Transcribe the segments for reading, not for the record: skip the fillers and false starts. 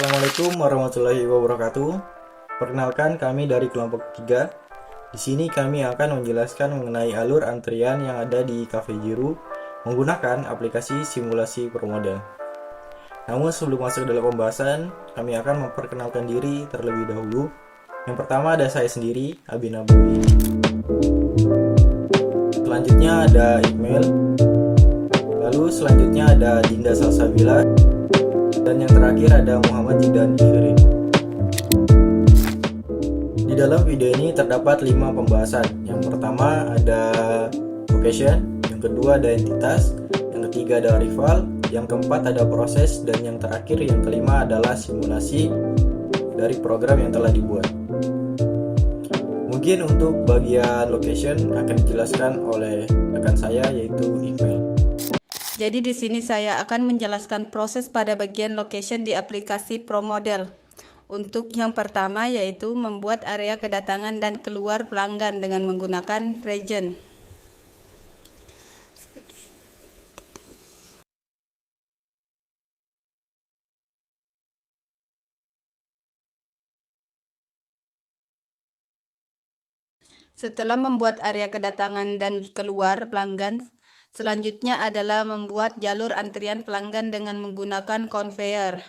Assalamualaikum warahmatullahi wabarakatuh. Perkenalkan, kami dari kelompok 3. Di sini kami akan menjelaskan mengenai alur antrian yang ada di Cafe Jiru menggunakan aplikasi simulasi permodel. Namun sebelum masuk dalam pembahasan, kami akan memperkenalkan diri terlebih dahulu. Yang pertama ada saya sendiri, Abi Nabawi. Selanjutnya ada Iqmil. Lalu selanjutnya ada Dinda Salsabila. Dan yang terakhir ada Muhammad Jidan Ifirin. Di dalam video ini terdapat 5 pembahasan. Yang pertama ada location, yang kedua ada entitas, yang ketiga ada rival, yang keempat ada proses, dan yang terakhir yang kelima adalah simulasi dari program yang telah dibuat. Mungkin untuk bagian location akan dijelaskan oleh rekan saya yaitu Iqbal. Jadi di sini saya akan menjelaskan proses pada bagian location di aplikasi ProModel. Untuk yang pertama yaitu membuat area kedatangan dan keluar pelanggan dengan menggunakan region. Setelah membuat area kedatangan dan keluar pelanggan, selanjutnya adalah membuat jalur antrian pelanggan dengan menggunakan conveyor.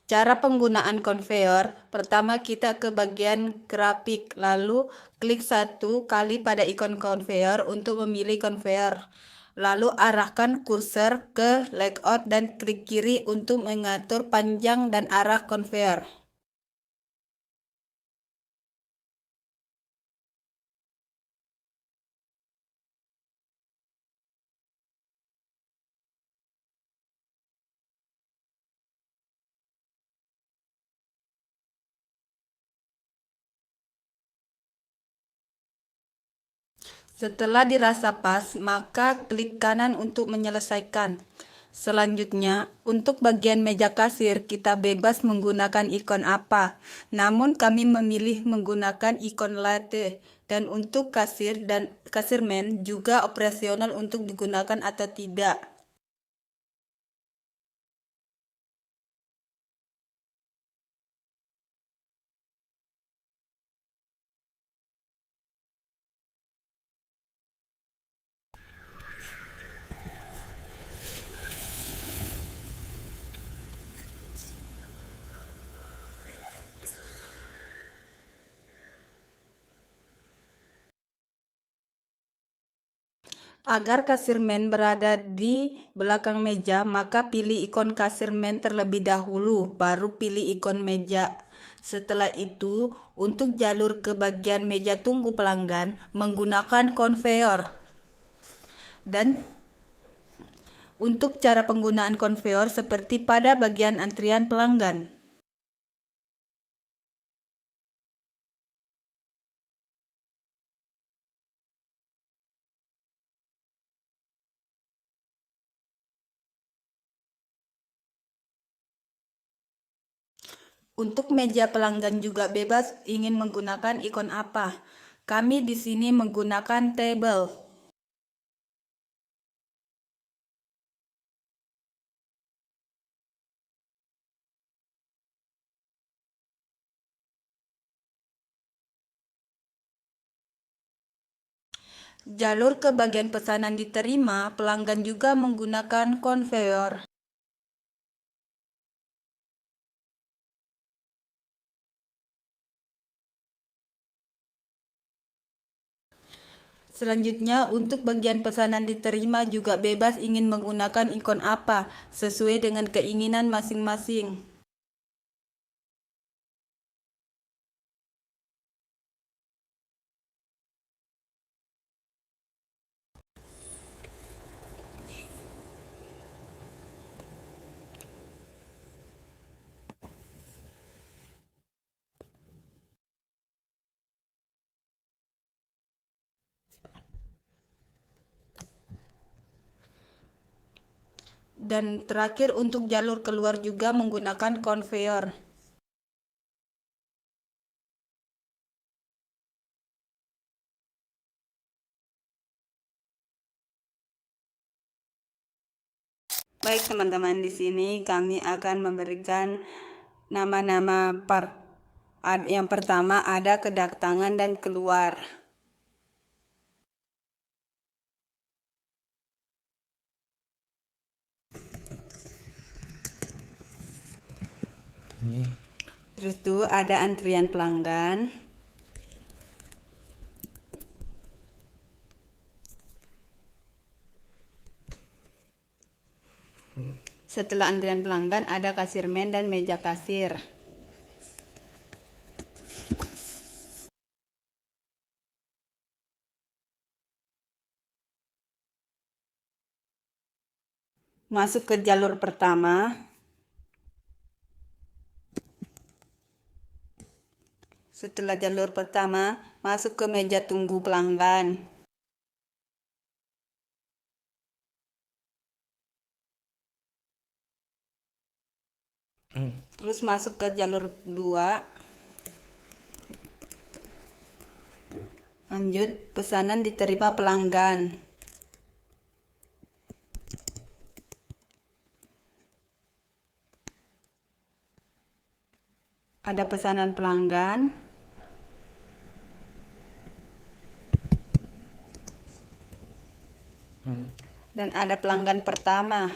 Cara penggunaan conveyor, pertama kita ke bagian grafik, lalu klik 1 kali pada ikon conveyor untuk memilih conveyor. Lalu arahkan kursor ke layout dan klik kiri untuk mengatur panjang dan arah conveyor. Setelah dirasa pas, maka klik kanan untuk menyelesaikan. Selanjutnya, untuk bagian meja kasir, kita bebas menggunakan ikon apa. Namun kami memilih menggunakan ikon latte. Dan untuk kasir dan kasirmen juga operasional untuk digunakan atau tidak. Agar kasirmen berada di belakang meja, maka pilih ikon kasirmen terlebih dahulu, baru pilih ikon meja. Setelah itu, untuk jalur ke bagian meja tunggu pelanggan menggunakan conveyor. Dan untuk cara penggunaan conveyor seperti pada bagian antrian pelanggan. Untuk meja pelanggan juga bebas ingin menggunakan ikon apa. Kami di sini menggunakan table. Jalur ke bagian pesanan diterima, pelanggan juga menggunakan conveyor. Selanjutnya, untuk bagian pesanan diterima juga bebas ingin menggunakan ikon apa, sesuai dengan keinginan masing-masing. Dan terakhir untuk jalur keluar juga menggunakan conveyor. Baik teman-teman, di sini kami akan memberikan nama-nama yang pertama ada kedatangan dan keluar. Terus itu ada antrian pelanggan. Setelah antrian pelanggan ada kasirmen dan meja kasir. Masuk ke jalur pertama. Setelah jalur pertama, masuk ke meja tunggu pelanggan. Terus masuk ke jalur 2. Lanjut, pesanan diterima pelanggan. Ada pesanan pelanggan. Dan ada pelanggan pertama.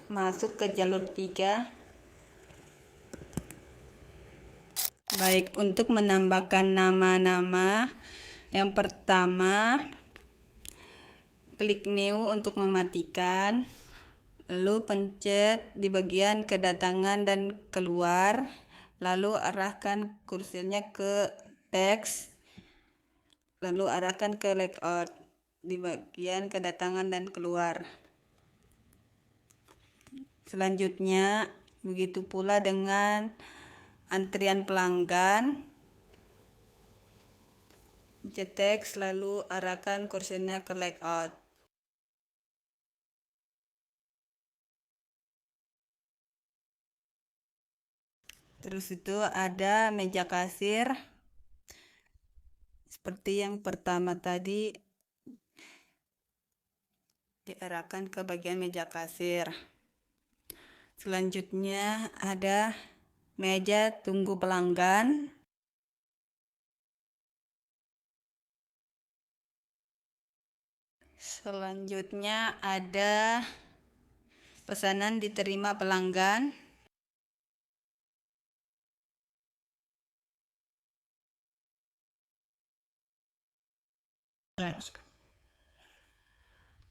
Masuk ke jalur 3. Baik, untuk menambahkan nama-nama, yang pertama klik new untuk mematikan, lalu pencet di bagian kedatangan dan keluar, lalu arahkan kursornya ke teks, lalu arahkan ke layout di bagian kedatangan dan keluar. Selanjutnya begitu pula dengan antrian pelanggan. Pencet teks lalu arahkan kursornya ke layout. Terus itu ada meja kasir. Seperti yang pertama tadi, diarahkan ke bagian meja kasir. Selanjutnya ada meja tunggu pelanggan. Selanjutnya ada pesanan diterima pelanggan.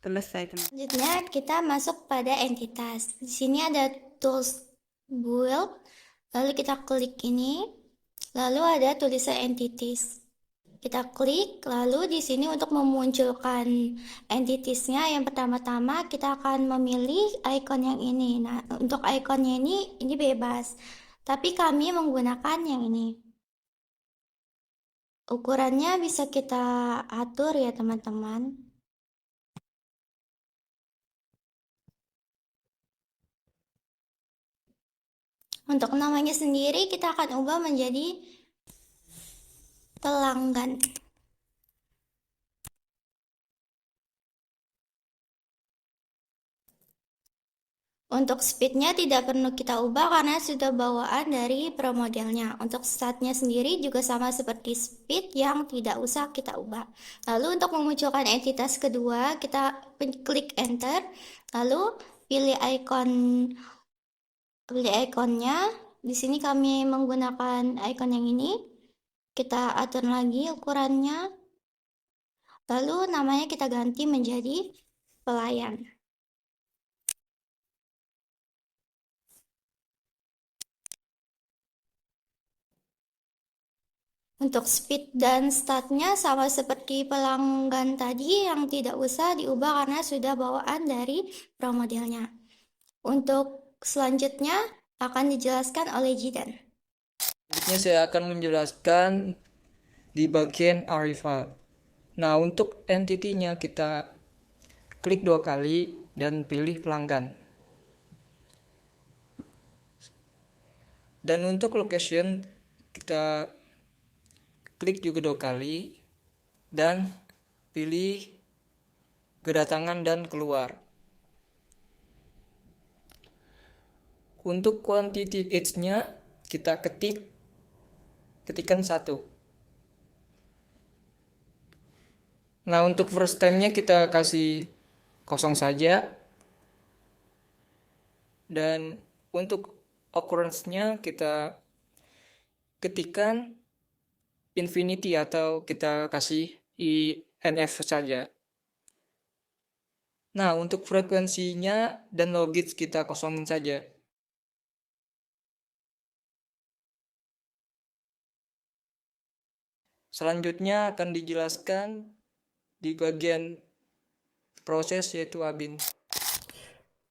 Selesai, teman. Selanjutnya kita masuk pada entitas. Di sini ada tools build, lalu kita klik ini, lalu ada tulisan entities. Kita klik, lalu di sini untuk memunculkan entitiesnya, yang pertama-tama kita akan memilih icon yang ini. Nah, untuk ikonnya ini bebas, tapi kami menggunakan yang ini. Ukurannya bisa kita atur ya teman-teman. Untuk namanya sendiri kita akan ubah menjadi pelanggan. Untuk speednya tidak perlu kita ubah karena sudah bawaan dari promodelnya. Untuk startnya sendiri juga sama seperti speed yang tidak usah kita ubah. Lalu untuk memunculkan entitas kedua, kita klik enter, lalu pilih ikonnya. Di sini kami menggunakan ikon yang ini. Kita atur lagi ukurannya. Lalu namanya kita ganti menjadi pelayan. Untuk speed dan startnya sama seperti pelanggan tadi yang tidak usah diubah karena sudah bawaan dari promodelnya. Untuk selanjutnya akan dijelaskan oleh Jidan. Selanjutnya saya akan menjelaskan di bagian arrival. Nah, untuk entity-nya kita klik 2 kali dan pilih pelanggan. Dan untuk location kita klik juga 2 kali dan pilih kedatangan dan keluar. Untuk quantity age-nya kita ketikkan 1. Nah, untuk first time-nya kita kasih 0 saja. Dan untuk occurrence-nya kita ketikkan infinity atau kita kasih INF saja. Nah, untuk frekuensinya dan logits kita kosongin saja. Selanjutnya akan dijelaskan di bagian proses, yaitu Abin.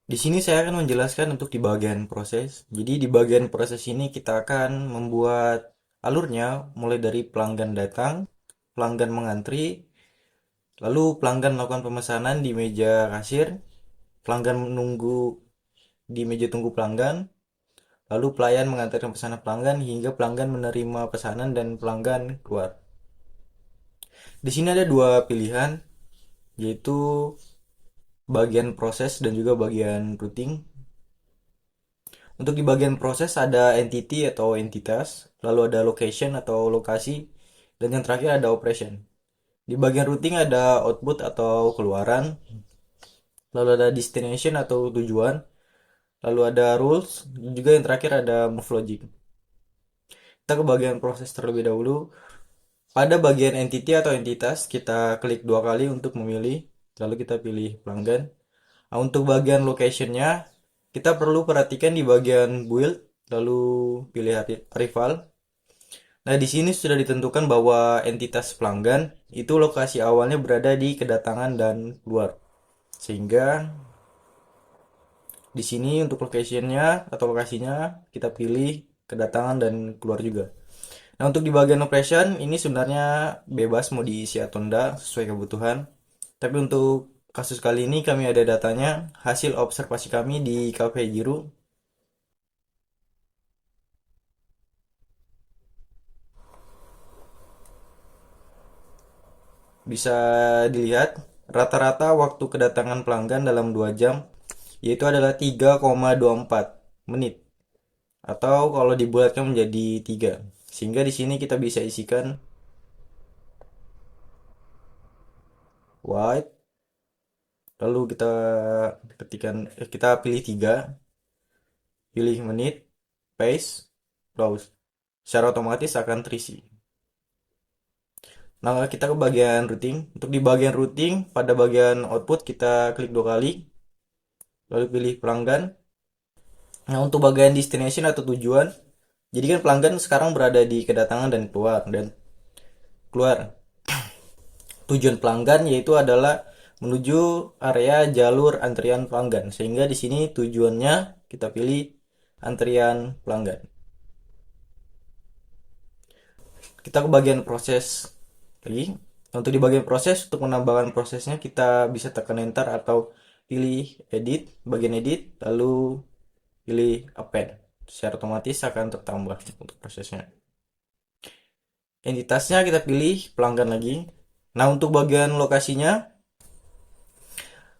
Di sini saya akan menjelaskan untuk di bagian proses. Jadi di bagian proses ini kita akan membuat alurnya mulai dari pelanggan datang, pelanggan mengantri, lalu pelanggan melakukan pemesanan di meja kasir, pelanggan menunggu di meja tunggu pelanggan, lalu pelayan mengantarkan pesanan pelanggan hingga pelanggan menerima pesanan dan pelanggan keluar. Di sini ada dua pilihan, yaitu bagian proses dan juga bagian routing. Untuk di bagian proses ada entity atau entitas, lalu ada location atau lokasi, dan yang terakhir ada operation. Di bagian routing ada output atau keluaran, lalu ada destination atau tujuan, lalu ada rules, dan juga yang terakhir ada move logic. Kita ke bagian proses terlebih dahulu. Pada bagian entity atau entitas, kita klik 2 kali untuk memilih, lalu kita pilih pelanggan. Nah, untuk bagian locationnya, kita perlu perhatikan di bagian build, lalu pilih rival. Nah, di sini sudah ditentukan bahwa entitas pelanggan itu lokasi awalnya berada di kedatangan dan keluar. Sehingga di sini untuk locationnya atau lokasinya kita pilih kedatangan dan keluar juga. Nah, untuk di bagian operation ini sebenarnya bebas mau diisi atau enggak sesuai kebutuhan. Tapi untuk kasus kali ini kami ada datanya hasil observasi kami di Cafe Jiru. Bisa dilihat rata-rata waktu kedatangan pelanggan dalam 2 jam yaitu adalah 3,24 menit. Atau kalau dibulatkan menjadi 3. Sehingga di sini kita bisa isikan white, lalu kita pilih 3, pilih menit, paste, close. Secara otomatis akan terisi. Nah, kita ke bagian routing. Untuk di bagian routing, pada bagian output kita klik 2 kali, lalu pilih pelanggan. Nah, untuk bagian destination atau tujuan, jadi kan pelanggan sekarang berada di kedatangan dan keluar. Tujuan pelanggan yaitu adalah menuju area jalur antrian pelanggan. Sehingga di sini tujuannya kita pilih antrian pelanggan. Kita ke bagian proses lagi. Untuk di bagian proses, untuk menambahkan prosesnya kita bisa tekan enter atau pilih edit, bagian edit, lalu pilih append. Secara otomatis akan tertambah untuk prosesnya. Entitasnya kita pilih pelanggan lagi. Nah, untuk bagian lokasinya,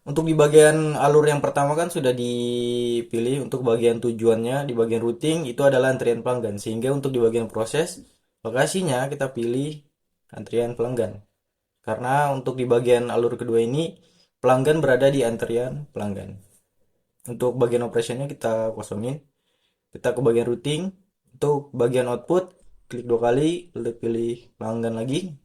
untuk di bagian alur yang pertama kan sudah dipilih. Untuk bagian tujuannya di bagian routing itu adalah antrian pelanggan. Sehingga untuk di bagian proses, lokasinya kita pilih antrian pelanggan. Karena untuk di bagian alur kedua ini, pelanggan berada di antrian pelanggan. Untuk bagian operationnya kita kosongin. Kita ke bagian routing. Untuk bagian output, klik 2 kali, lalu pilih pelanggan lagi.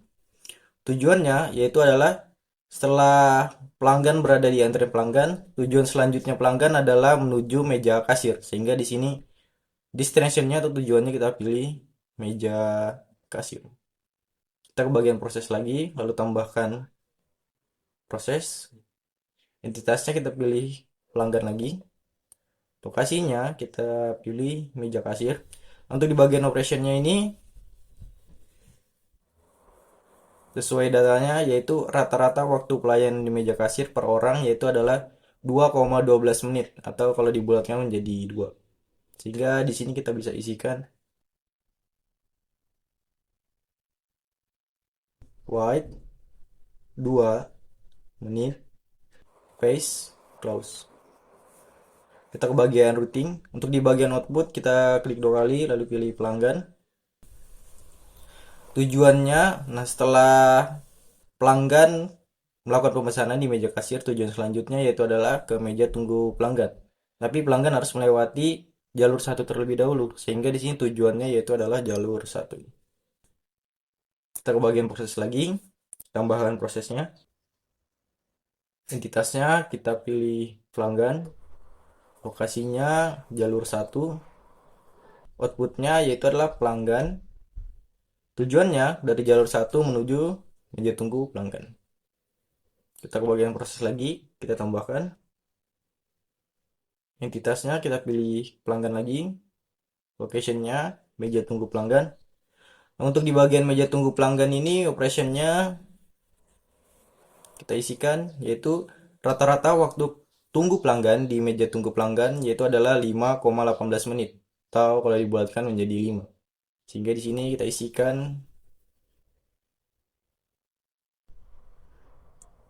Tujuannya yaitu adalah setelah pelanggan berada di antrian pelanggan, tujuan selanjutnya pelanggan adalah menuju meja kasir. Sehingga di sini destination-nya atau tujuannya kita pilih meja kasir. Kita ke bagian proses lagi, lalu tambahkan proses. Entitasnya kita pilih pelanggan lagi. Lokasinya kita pilih meja kasir. Untuk di bagian operationnya ini sesuai datanya yaitu rata-rata waktu pelayan di meja kasir per orang yaitu adalah 2,12 menit atau kalau dibulatkan menjadi 2. Sehingga di sini kita bisa isikan white, 2 menit, paste, close. Kita ke bagian routing. Untuk di bagian output kita klik 2 kali lalu pilih pelanggan. Tujuannya, nah setelah pelanggan melakukan pemesanan di meja kasir, tujuan selanjutnya yaitu adalah ke meja tunggu pelanggan. Tapi pelanggan harus melewati jalur 1 terlebih dahulu, sehingga di sini tujuannya yaitu adalah jalur 1. Kita ke bagian proses lagi, tambahkan prosesnya. Entitasnya kita pilih pelanggan, lokasinya jalur 1, outputnya yaitu adalah pelanggan. Tujuannya dari jalur 1 menuju meja tunggu pelanggan. Kita ke bagian proses lagi, kita tambahkan. Entitasnya kita pilih pelanggan lagi. Locationnya meja tunggu pelanggan. Nah, untuk di bagian meja tunggu pelanggan ini operationnya kita isikan yaitu rata-rata waktu tunggu pelanggan di meja tunggu pelanggan yaitu adalah 5,18 menit atau kalau dibulatkan menjadi 5. Sehingga di sini kita isikan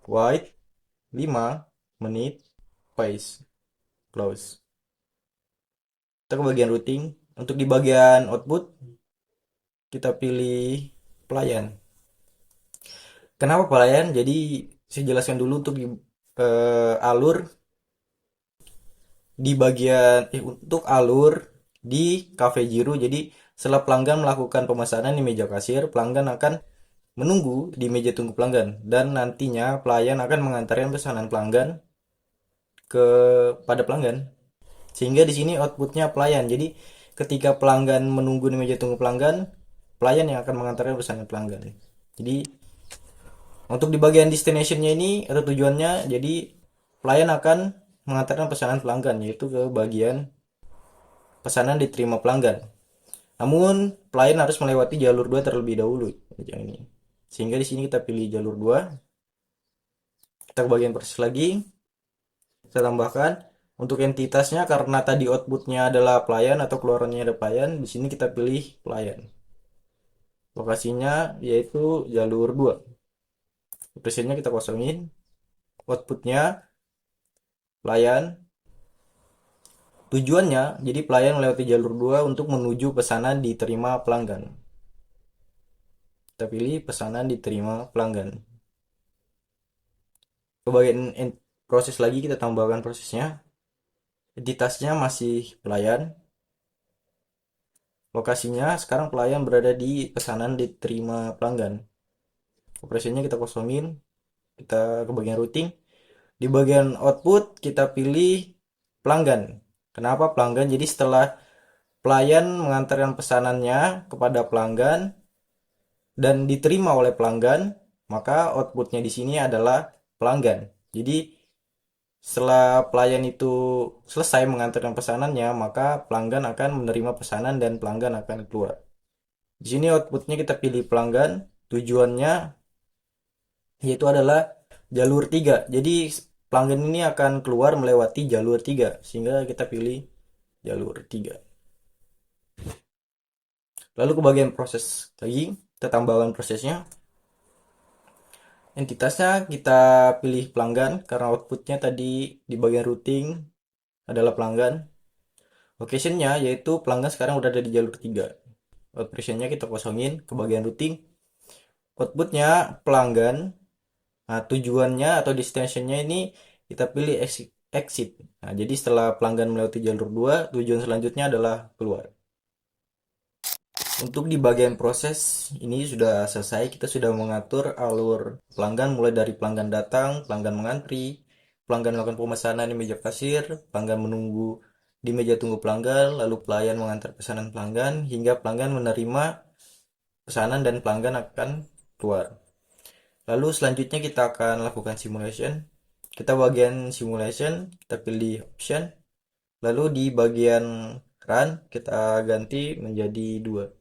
wait 5 menit, paste, close. Kita ke bagian routing. Untuk di bagian output kita pilih pelayan. Kenapa pelayan? Jadi saya jelaskan dulu untuk di alur di bagian untuk alur di Cafe Jiru. Jadi setelah pelanggan melakukan pemesanan di meja kasir, pelanggan akan menunggu di meja tunggu pelanggan dan nantinya pelayan akan mengantarkan pesanan pelanggan kepada pelanggan. Sehingga di sini outputnya pelayan. Jadi ketika pelanggan menunggu di meja tunggu pelanggan, pelayan yang akan mengantarkan pesanan pelanggan. Jadi untuk di bagian destinationnya ini atau tujuannya, jadi pelayan akan mengantarkan pesanan pelanggan yaitu ke bagian pesanan diterima pelanggan. Namun pelayan harus melewati jalur 2 terlebih dahulu yang ini. Sehingga di sini kita pilih jalur 2. Kita ke bagian proses lagi. Saya tambahkan untuk entitasnya karena tadi outputnya adalah pelayan atau keluarannya ada pelayan, di sini kita pilih pelayan. Lokasinya yaitu jalur 2. Presentnya kita kosongin. Outputnya pelayan. Tujuannya, jadi pelayan melewati jalur 2 untuk menuju pesanan diterima pelanggan. Kita pilih pesanan diterima pelanggan. Ke bagian proses lagi kita tambahkan prosesnya. Entitasnya masih pelayan. Lokasinya sekarang pelayan berada di pesanan diterima pelanggan. Operasinya kita kosongin. Kita ke bagian routing. Di bagian output kita pilih pelanggan. Kenapa pelanggan? Jadi setelah pelayan mengantarkan pesanannya kepada pelanggan dan diterima oleh pelanggan, maka outputnya di sini adalah pelanggan. Jadi setelah pelayan itu selesai mengantarkan pesanannya, maka pelanggan akan menerima pesanan dan pelanggan akan keluar. Di sini outputnya kita pilih pelanggan, tujuannya yaitu adalah jalur 3. Jadi pelanggan ini akan keluar melewati jalur 3 sehingga kita pilih jalur 3. Lalu ke bagian proses lagi, kita tambahkan prosesnya. Entitasnya kita pilih pelanggan karena outputnya tadi di bagian routing adalah pelanggan. Locationnya yaitu pelanggan sekarang udah ada di jalur 3. Operationnya kita kosongin ke bagian routing. Outputnya pelanggan. Nah, tujuannya atau destinationnya ini kita pilih exit. Nah, jadi setelah pelanggan melewati jalur 2, tujuan selanjutnya adalah keluar. Untuk di bagian proses ini sudah selesai, kita sudah mengatur alur pelanggan mulai dari pelanggan datang, pelanggan mengantri, pelanggan melakukan pemesanan di meja kasir, pelanggan menunggu di meja tunggu pelanggan, lalu pelayan mengantar pesanan pelanggan, hingga pelanggan menerima pesanan dan pelanggan akan keluar. Lalu selanjutnya kita akan lakukan simulation. Kita bagian simulation, kita pilih option, lalu di bagian run kita ganti menjadi 2.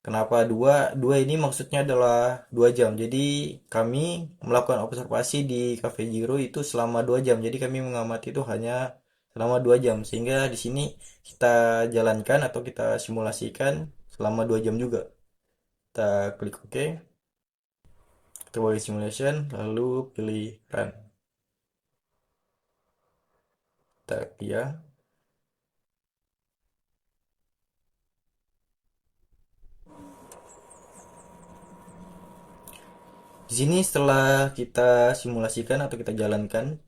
Kenapa 2? 2 ini maksudnya adalah 2 jam. Jadi kami melakukan observasi di Cafe Giro itu selama 2 jam. Jadi kami mengamati itu hanya selama 2 jam. Sehingga di sini kita jalankan atau kita simulasikan selama 2 jam juga. Kita klik OK. Kita bagi simulation, lalu pilih run. Kita ya. Di sini setelah kita simulasikan atau kita jalankan,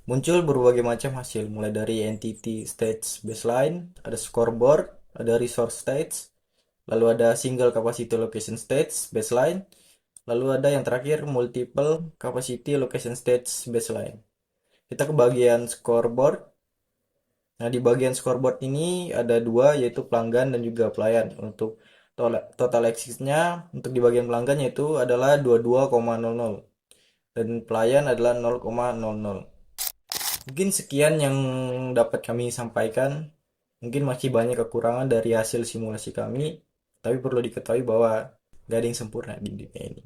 muncul berbagai macam hasil, mulai dari entity stage baseline, ada scoreboard, ada resource stage, lalu ada single capacity location stage baseline, lalu ada yang terakhir multiple capacity location stage baseline. Kita ke bagian scoreboard. Nah, di bagian scoreboard ini ada dua, yaitu pelanggan dan juga pelayan. Untuk total exit-nya, untuk di bagian pelanggan yaitu adalah 22,00 dan pelayan adalah 0,00. Mungkin sekian yang dapat kami sampaikan. Mungkin masih banyak kekurangan dari hasil simulasi kami, tapi perlu diketahui bahwa gak ada yang sempurna di dunia ini.